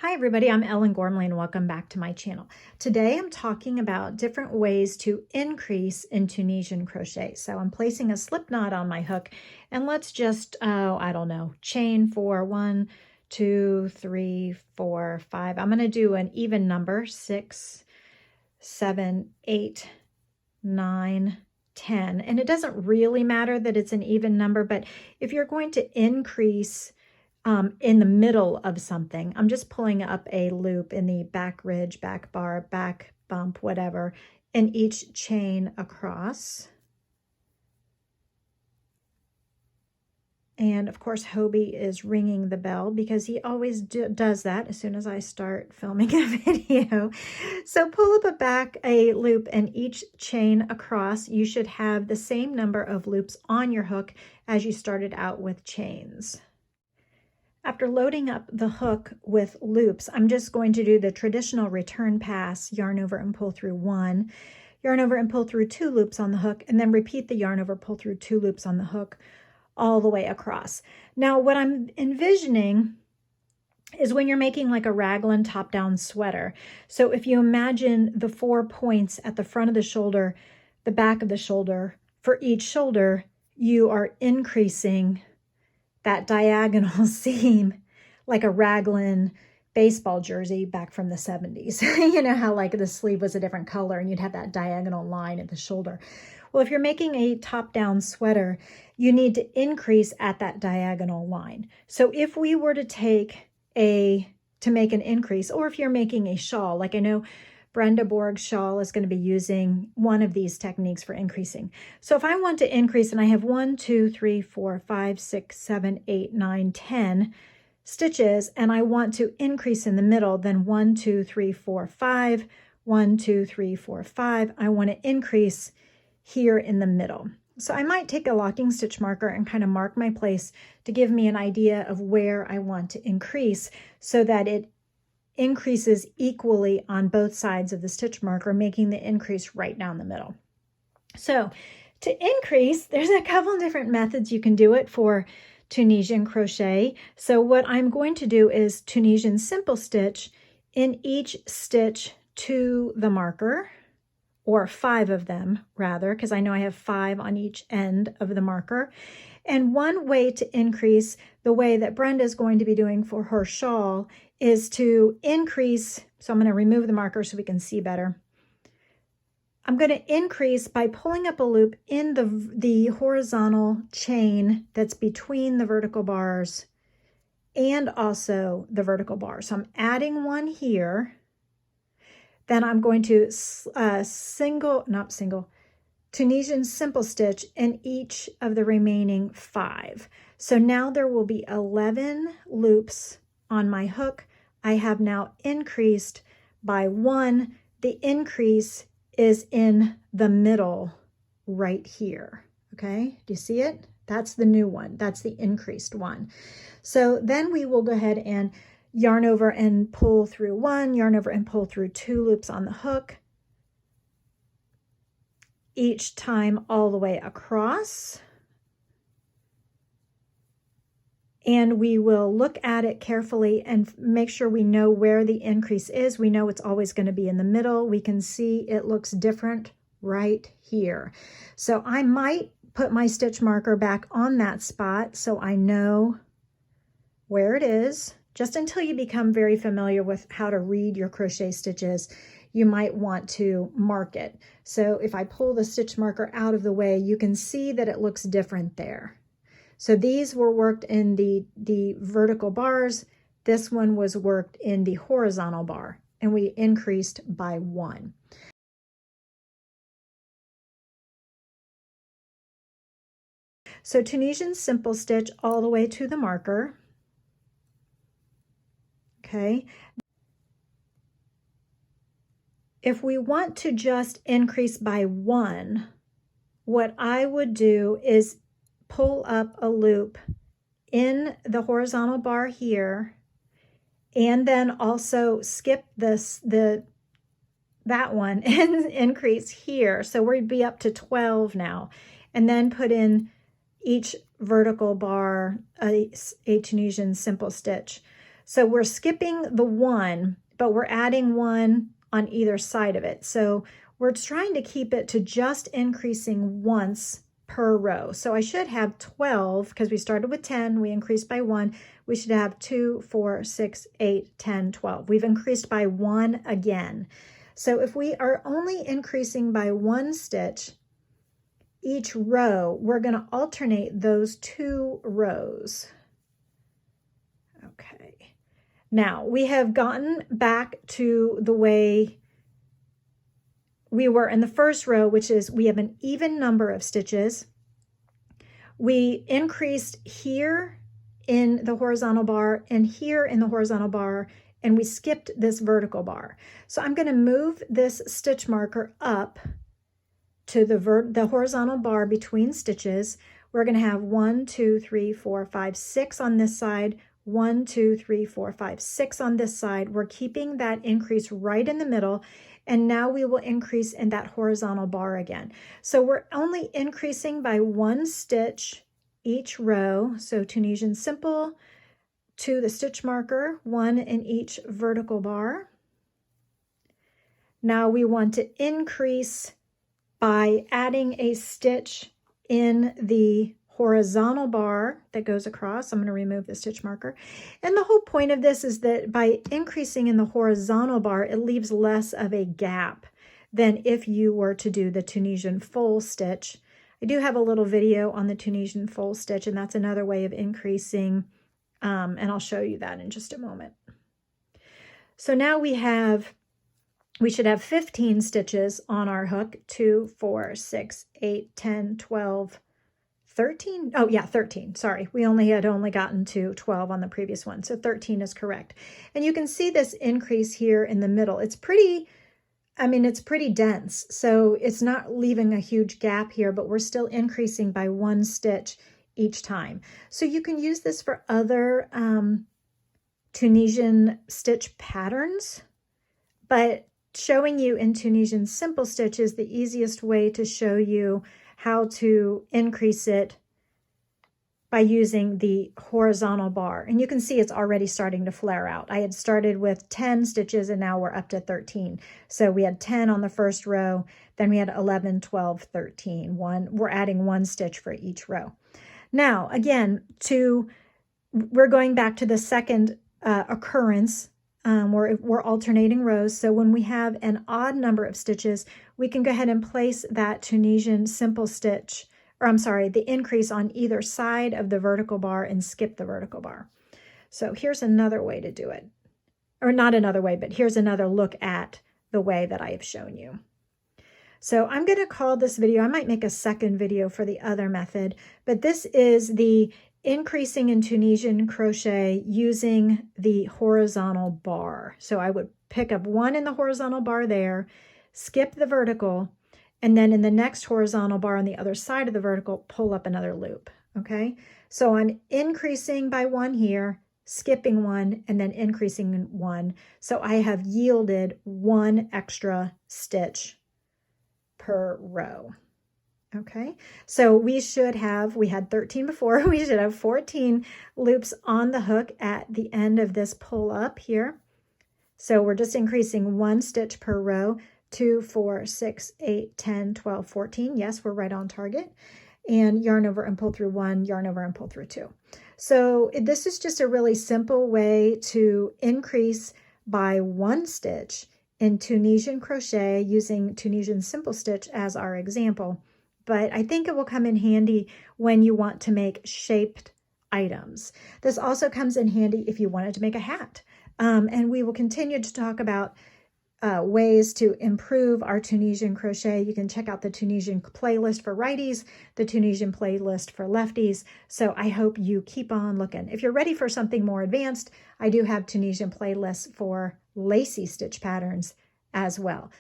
Hi everybody, I'm Ellen Gormley and welcome back to my channel. Today I'm talking about different ways to increase in Tunisian crochet. So I'm placing a slip knot on my hook and let's just, I don't know, chain for 1, 2, 3, 4, 5. I'm going to do an even number, 6, 7, 8, 9, 10. And it doesn't really matter that it's an even number, but if you're going to increase in the middle of something, I'm just pulling up a loop in the back ridge, back bar, back bump, whatever, in each chain across. And of course, Hobie is ringing the bell because he always does that as soon as I start filming a video. So pull up a loop in each chain across. You should have the same number of loops on your hook as you started out with chains. After loading up the hook with loops, I'm just going to do the traditional return pass, yarn over and pull through 1, yarn over and pull through 2 loops on the hook, and then repeat the yarn over, pull through 2 loops on the hook all the way across. Now, what I'm envisioning is when you're making like a raglan top-down sweater. So if you imagine the 4 points at the front of the shoulder, the back of the shoulder, for each shoulder, you are increasing that diagonal seam like a raglan baseball jersey back from the 70s. You know how like the sleeve was a different color and you'd have that diagonal line at the shoulder. Well, if you're making a top-down sweater, you need to increase at that diagonal line. So if we were to make an increase, or if you're making a shawl, like I know Brenda Borg's shawl is going to be using one of these techniques for increasing. So if I want to increase, and I have 1, 2, 3, 4, 5, 6, 7, 8, 9, 10 stitches, and I want to increase in the middle, then 1, 2, 3, 4, 5, 1, 2, 3, 4, 5. I want to increase here in the middle. So I might take a locking stitch marker and kind of mark my place to give me an idea of where I want to increase so that it increases equally on both sides of the stitch marker, making the increase right down the middle. So to increase, there's a couple different methods you can do it for Tunisian crochet. So what I'm going to do is Tunisian simple stitch in each stitch to the marker, or 5 of them rather, because I know I have 5 on each end of the marker. And one way to increase, the way that Brenda is going to be doing for her shawl, is to increase. So I'm going to remove the marker so we can see better. I'm going to increase by pulling up a loop in the horizontal chain that's between the vertical bars and also the vertical bar. So I'm adding one here. Then I'm going to Tunisian simple stitch in each of the remaining 5. So now there will be 11 loops on my hook. I have now increased by 1. The increase is in the middle right here. Okay, do you see it? That's the new one. That's the increased one. So then we will go ahead and yarn over and pull through 1, yarn over and pull through 2 loops on the hook, each time all the way across. And we will look at it carefully and make sure we know where the increase is. We know it's always going to be in the middle. We can see it looks different right here. So I might put my stitch marker back on that spot so I know where it is. Just until you become very familiar with how to read your crochet stitches, you might want to mark it. So if I pull the stitch marker out of the way, you can see that it looks different there. So these were worked in the vertical bars. This one was worked in the horizontal bar, and we increased by 1. So Tunisian simple stitch all the way to the marker. Okay. If we want to just increase by 1, what I would do is pull up a loop in the horizontal bar here, and then also skip that one and increase here. So we'd be up to 12 now, and then put in each vertical bar a Tunisian simple stitch. So we're skipping the one, but we're adding one on either side of it. So we're trying to keep it to just increasing once per row. So I should have 12 because we started with 10, we increased by 1. We should have 2, 4, 6, 8, 10, 12. We've increased by 1 again. So if we are only increasing by 1 stitch each row, we're going to alternate those 2 rows. Okay. Now we have gotten back to the way we were in the first row, which is we have an even number of stitches. We increased here in the horizontal bar and here in the horizontal bar, and we skipped this vertical bar. So I'm going to move this stitch marker up to the horizontal bar between stitches. We're going to have 1, 2, 3, 4, 5, 6 on this side, 1, 2, 3, 4, 5, 6 on this side. We're keeping that increase right in the middle. And now we will increase in that horizontal bar again. So we're only increasing by 1 stitch each row. So Tunisian simple to the stitch marker, 1 in each vertical bar. Now we want to increase by adding a stitch in the horizontal bar that goes across. I'm going to remove the stitch marker. And the whole point of this is that by increasing in the horizontal bar, it leaves less of a gap than if you were to do the Tunisian full stitch. I do have a little video on the Tunisian full stitch, and that's another way of increasing, and I'll show you that in just a moment. So now we should have 15 stitches on our hook, 2, 4, 6, 8, 10, 12, 13. Oh yeah, 13. Sorry. We had only gotten to 12 on the previous one. So 13 is correct. And you can see this increase here in the middle. It's pretty dense. So it's not leaving a huge gap here, but we're still increasing by 1 stitch each time. So you can use this for other Tunisian stitch patterns, but showing you in Tunisian simple stitch is the easiest way to show you how to increase it by using the horizontal bar. And you can see it's already starting to flare out. I had started with 10 stitches and now we're up to 13. So we had 10 on the first row, then we had 11, 12, 13. We're adding 1 stitch for each row. Now, again, we're going back to the second occurrence. We're alternating rows. So when we have an odd number of stitches, we can go ahead and place that Tunisian simple stitch, or I'm sorry, the increase on either side of the vertical bar and skip the vertical bar. So here's another way to do it. Or not another way, but here's another look at the way that I have shown you. So I'm going to call this video, I might make a second video for the other method, but this is the increasing in Tunisian crochet using the horizontal bar. So I would pick up 1 in the horizontal bar there, skip the vertical, and then in the next horizontal bar on the other side of the vertical, pull up another loop, okay? So I'm increasing by 1 here, skipping 1, and then increasing 1. So I have yielded 1 extra stitch per row. Okay, so we had 13 before, we should have 14 loops on the hook at the end of this pull up here. So we're just increasing 1 stitch per row, 2, 4, 6, 8, 10, 12, 14. Yes, we're right on target. And yarn over and pull through 1, yarn over and pull through 2. So this is just a really simple way to increase by 1 stitch in Tunisian crochet using Tunisian simple stitch as our example. But I think it will come in handy when you want to make shaped items. This also comes in handy if you wanted to make a hat. And we will continue to talk about ways to improve our Tunisian crochet. You can check out the Tunisian playlist for righties, the Tunisian playlist for lefties. So I hope you keep on looking. If you're ready for something more advanced, I do have Tunisian playlists for lacy stitch patterns as well.